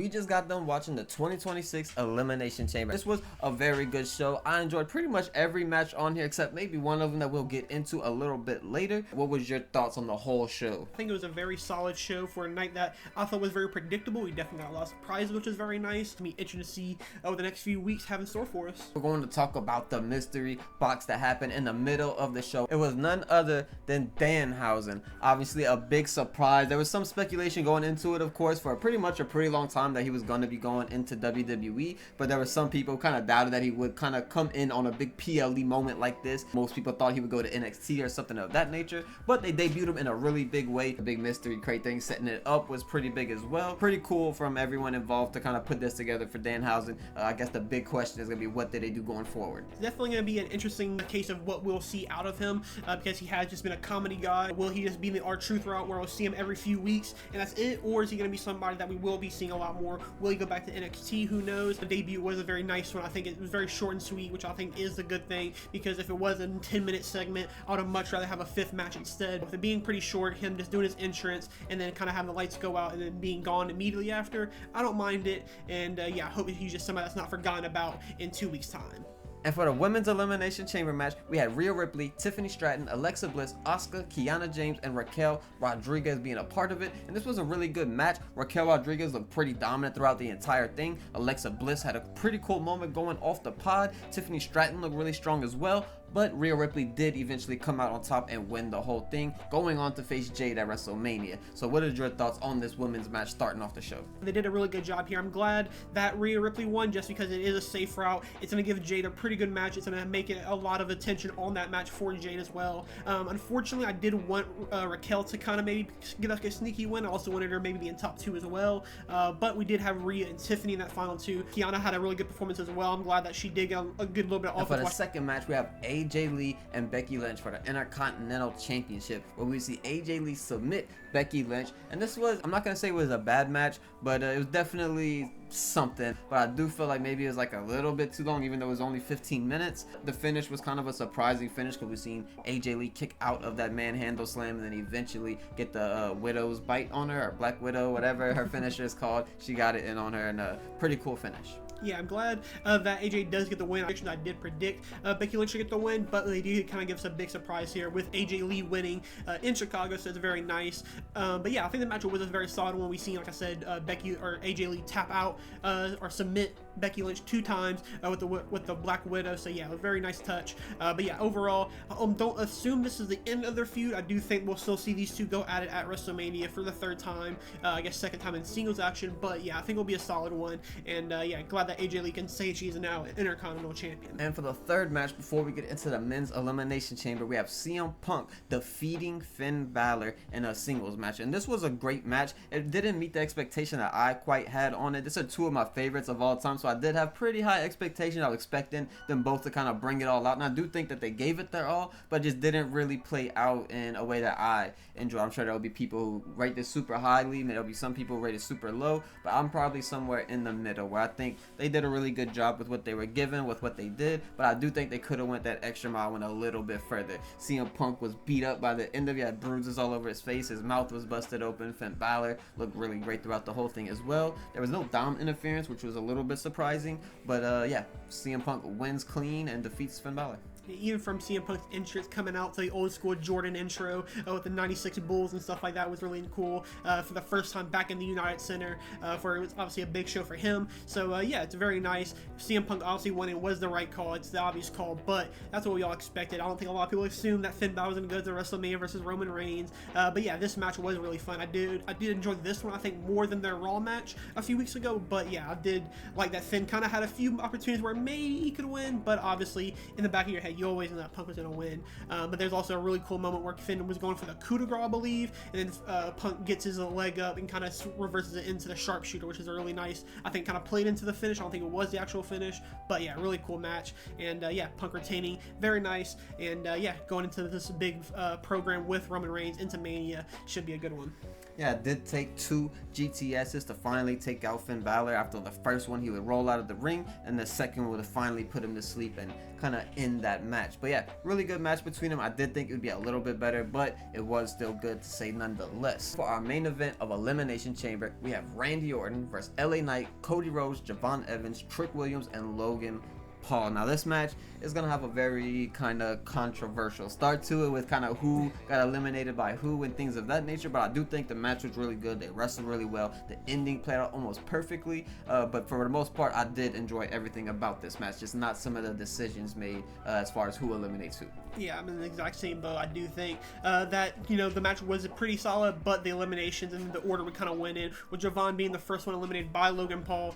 We just got done watching the 2026 Elimination Chamber. This was a very good show. I enjoyed pretty much every match on here except maybe one of them that we'll get into a little bit later. What was your thoughts on the whole show? I think it was a very solid show for a night that I thought was very predictable. We definitely got a lot of surprises, which is very nice. It'll be interesting to see what the next few weeks have in store for us. We're going to talk about the mystery box that happened in the middle of the show. It was none other than Danhausen. Obviously a big surprise. There was some speculation going into it, of course, for pretty much a pretty long time that he was going to be going into WWE, but there were some people kind of doubted that he would kind of come in on a big PLE moment like this. Most people thought he would go to NXT or something of that nature, but they debuted him in a really big way. The big mystery crate thing setting it up was pretty big as well. Pretty cool from everyone involved to kind of put this together for Danhausen. I guess the big question is going to be, what did they do going forward? It's definitely going to be an interesting case of what we'll see out of him, because he has just been a comedy guy. Will he just be the R-Truth route where we'll see him every few weeks and that's it, or is he going to be somebody that we will be seeing a lot more? Will he go back to NXT? Who knows? The debut was a very nice one. I think it was very short and sweet, which I think is a good thing, because if it was a 10-minute segment, I would have much rather have a 5th match instead. With it being pretty short, him just doing his entrance and then kind of having the lights go out and then being gone immediately after, I don't mind it. And yeah, I hope he's just somebody that's not forgotten about in 2 weeks' time. And for the Women's Elimination Chamber match, we had Rhea Ripley, Tiffany Stratton, Alexa Bliss, Asuka, Kiana James, and Raquel Rodriguez being a part of it. And this was a really good match. Raquel Rodriguez looked pretty dominant throughout the entire thing. Alexa Bliss had a pretty cool moment going off the pod. Tiffany Stratton looked really strong as well. But Rhea Ripley did eventually come out on top and win the whole thing, going on to face Jade at WrestleMania. So what is your thoughts on this women's match starting off the show? They did a really good job here. I'm glad that Rhea Ripley won, just because it is a safe route. It's going to give Jade a pretty good match. It's going to make it a lot of attention on that match for Jade as well. Unfortunately, I did want Raquel to kind of maybe get us a sneaky win. I also wanted her maybe be in top 2 as well. But we did have Rhea and Tiffany in that final 2. Kiana had a really good performance as well. I'm glad that she did get a good little bit off. For the second match, we have AJ Lee and Becky Lynch for the Intercontinental Championship, where we see AJ Lee submit Becky Lynch. And this was, I'm not going to say it was a bad match, but it was definitely something. But I do feel like maybe it was like a little bit too long, even though it was only 15 minutes. The finish was kind of a surprising finish, because we've seen AJ Lee kick out of that manhandle slam and then eventually get the Widow's bite on her, or Black Widow, whatever her finisher is called. She got it in on her, and a pretty cool finish. Yeah, I'm glad that AJ does get the win. Actually, I did predict Becky Lynch to get the win, but they do kind of give us a big surprise here with AJ Lee winning in Chicago, so it's very nice. But yeah, I think the match was a very solid one. We've seen, like I said, Becky or AJ Lee tap out or submit Becky Lynch 2 times with the Black Widow. So yeah, a very nice touch. But yeah, overall, don't assume this is the end of their feud. I do think we'll still see these two go at it at WrestleMania for the 3rd time. I guess 2nd time in singles action. But yeah, I think it'll be a solid one. And yeah, glad that AJ Lee can say she's now an Intercontinental Champion. And for the 3rd match, before we get into the Men's Elimination Chamber, we have CM Punk defeating Finn Balor in a singles match. And this was a great match. It didn't meet the expectation that I quite had on it. These are 2 of my favorites of all time, so I did have pretty high expectations. I was expecting them both to kind of bring it all out, and I do think that they gave it their all, but just didn't really play out in a way that I enjoy. I'm sure there will be people who rate this super highly, there'll be some people who rate it super low, but I'm probably somewhere in the middle, where I think they did a really good job with what they were given, with what they did, but I do think they could have went that extra mile, went a little bit further. CM Punk was beat up by the end of it, had bruises all over his face, his mouth was busted open. Finn Balor looked really great throughout the whole thing as well. There was no Dom interference, which was a little bit surprising, but yeah, CM Punk wins clean and defeats Finn Balor. Even from CM Punk's entrance coming out to the old school Jordan intro with the 96 Bulls and stuff like that was really cool for the first time back in the United Center, for it was obviously a big show for him. So yeah, it's very nice. CM Punk obviously winning was the right call. It's the obvious call, but that's what we all expected. I don't think a lot of people assumed that Finn Balor was going to go to WrestleMania versus Roman Reigns, but yeah, this match was really fun. I did enjoy this one, I think, more than their Raw match a few weeks ago, but yeah, I did like that Finn kind of had a few opportunities where maybe he could win, but obviously in the back of your head you always know that Punk was going to win. But there's also a really cool moment where Finn was going for the coup de grace, I believe, and then Punk gets his leg up and kind of reverses it into the sharpshooter, which is a really nice, I think, kind of played into the finish. I don't think it was the actual finish, but yeah, really cool match. And yeah, Punk retaining, very nice. And yeah, going into this big program with Roman Reigns into Mania should be a good one. Yeah, it did take 2 GTSs to finally take out Finn Balor. After the first one, he would roll out of the ring, and the second would finally put him to sleep and kind of end that match. But yeah, really good match between them. I did think it would be a little bit better, but it was still good to say nonetheless. For our main event of Elimination Chamber, we have Randy Orton versus LA Knight, Cody Rhodes, Javon Evans, Trick Williams, and Logan Paul. Now this match is gonna have a very kind of controversial start to it with kind of who got eliminated by who and things of that nature, but I do think the match was really good. They wrestled really well. The ending played out almost perfectly, but for the most part I did enjoy everything about this match, just not some of the decisions made as far as who eliminates who. Yeah, I'm in the exact same boat. I do think that, you know, the match was pretty solid, but the eliminations and the order would kind of went in, with Javon being the first one eliminated by Logan Paul.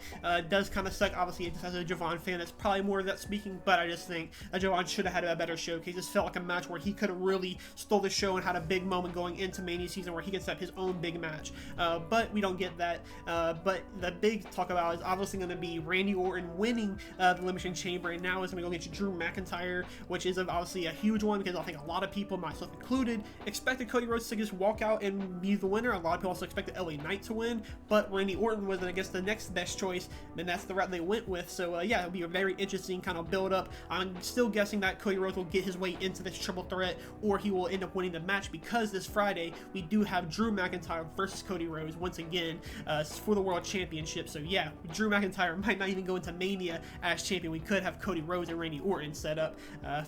Does kind of suck, obviously, as a Javon fan. That's probably more of that speaking, but I just think that Javon should have had a better showcase. This felt like a match where he could have really stole the show and had a big moment going into Mania season where he could set up his own big match. But we don't get that. But the big talk about is obviously going to be Randy Orton winning the Elimination Chamber, and now it's going to go against Drew McIntyre, which is obviously a huge one because I think a lot of people, myself included, expected Cody Rhodes to just walk out and be the winner. A lot of people also expected LA Knight to win, but Randy Orton was, I guess, the next best choice, and that's the route they went with. So yeah, it'll be a very interesting kind of build up. I'm still guessing that Cody Rhodes will get his way into this triple threat, or he will end up winning the match, because this Friday we do have Drew McIntyre versus Cody Rhodes once again for the World Championship. So yeah, Drew McIntyre might not even go into Mania as champion. We could have Cody Rhodes and Randy Orton set up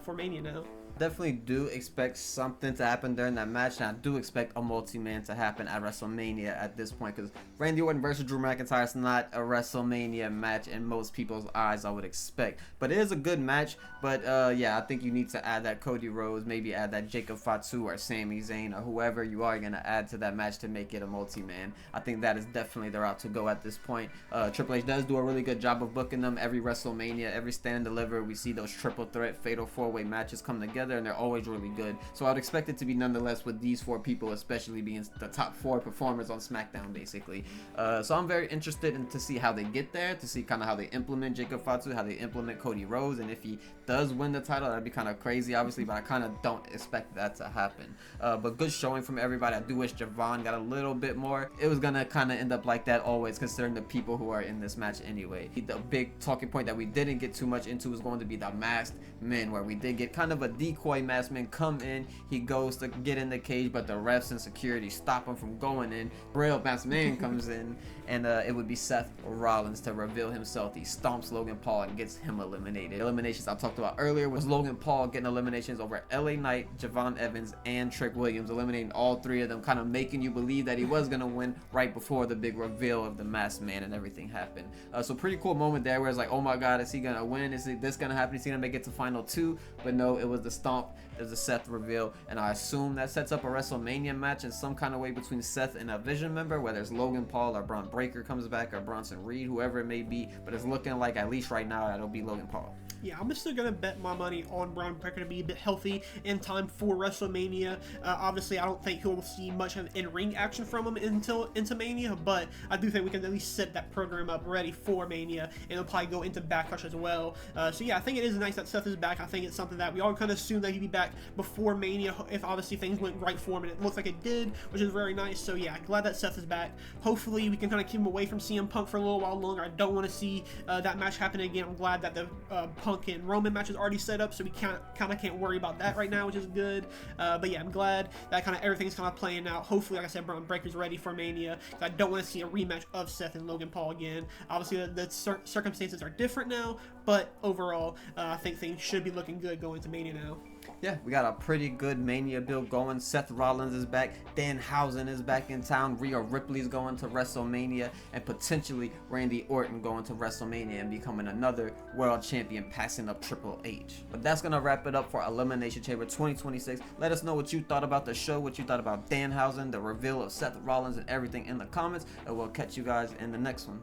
for Mania now. Definitely do expect something to happen during that match, and I do expect a multi-man to happen at WrestleMania at this point, because Randy Orton versus Drew McIntyre is not a WrestleMania match in most people's eyes, I would expect. But it is a good match, but yeah, I think you need to add that Cody Rhodes, maybe add that Jacob Fatu or Sami Zayn or whoever you are going to add to that match to make it a multi-man. I think that is definitely the route to go at this point. Triple H does do a really good job of booking them. Every WrestleMania, every Stand and Deliver, we see those triple threat fatal 4-way matches come together, and they're always really good. So I would expect it to be nonetheless with these 4 people, especially being the top 4 performers on SmackDown, basically. So I'm very interested in to see how they get there, to see kind of how they implement Jacob Fatu, how they implement Cody Rhodes, and if he does win the title, that'd be kind of crazy, obviously, but I kind of don't expect that to happen. But good showing from everybody. I do wish Javon got a little bit more. It was gonna kind of end up like that always, considering the people who are in this match anyway. The big talking point that we didn't get too much into was going to be the masked men, where we did get kind of a decoy masked man come in. He goes to get in the cage, but the refs and security stop him from going in. Real masked man comes in, and it would be Seth Rollins to reveal himself. He stomps Logan Paul and gets him eliminated. Eliminations I talked about earlier was Logan Paul getting eliminations over LA Knight, Javon Evans, and Trick Williams, eliminating all 3 of them, kind of making you believe that he was gonna win right before the big reveal of the masked man and everything happened. So pretty cool moment there where it's like, oh my god, is he gonna win? Is this gonna happen? Is he gonna make it to final 2? But no, it was the stomp. There's a Seth reveal, and I assume that sets up a WrestleMania match in some kind of way between Seth and a Vision member, whether it's Logan Paul or Braun Breaker comes back or Bronson Reed, whoever it may be, but it's looking like, at least right now, it'll be Logan Paul. Yeah, I'm still going to bet my money on Braun Breaker to be a bit healthy in time for WrestleMania. Obviously, I don't think he'll see much of in-ring action from him into Mania, but I do think we can at least set that program up ready for Mania, and it'll probably go into Backlash as well. So yeah, I think it is nice that Seth is back. I think it's something that we all kind of assumed that he'd be back before Mania, if obviously things went right for him, and it looks like it did, which is very nice. So yeah, glad that Seth is back. Hopefully, we can kind of keep him away from CM Punk for a little while longer. I don't want to see that match happen again. I'm glad that the Punk and Roman match is already set up, so we kind of can't worry about that right now, which is good. But yeah, I'm glad that kind of everything's kind of playing out. Hopefully, like I said, Braun Breaker's ready for Mania. I don't want to see a rematch of Seth and Logan Paul again. Obviously, the circumstances are different now, but overall, I think things should be looking good going to Mania now. Yeah, we got a pretty good Mania build going. Seth Rollins is back. Danhausen is back in town. Rhea Ripley's going to WrestleMania. And potentially Randy Orton going to WrestleMania and becoming another world champion, passing up Triple H. But that's going to wrap it up for Elimination Chamber 2026. Let us know what you thought about the show, what you thought about Danhausen, the reveal of Seth Rollins, and everything in the comments. And we'll catch you guys in the next one.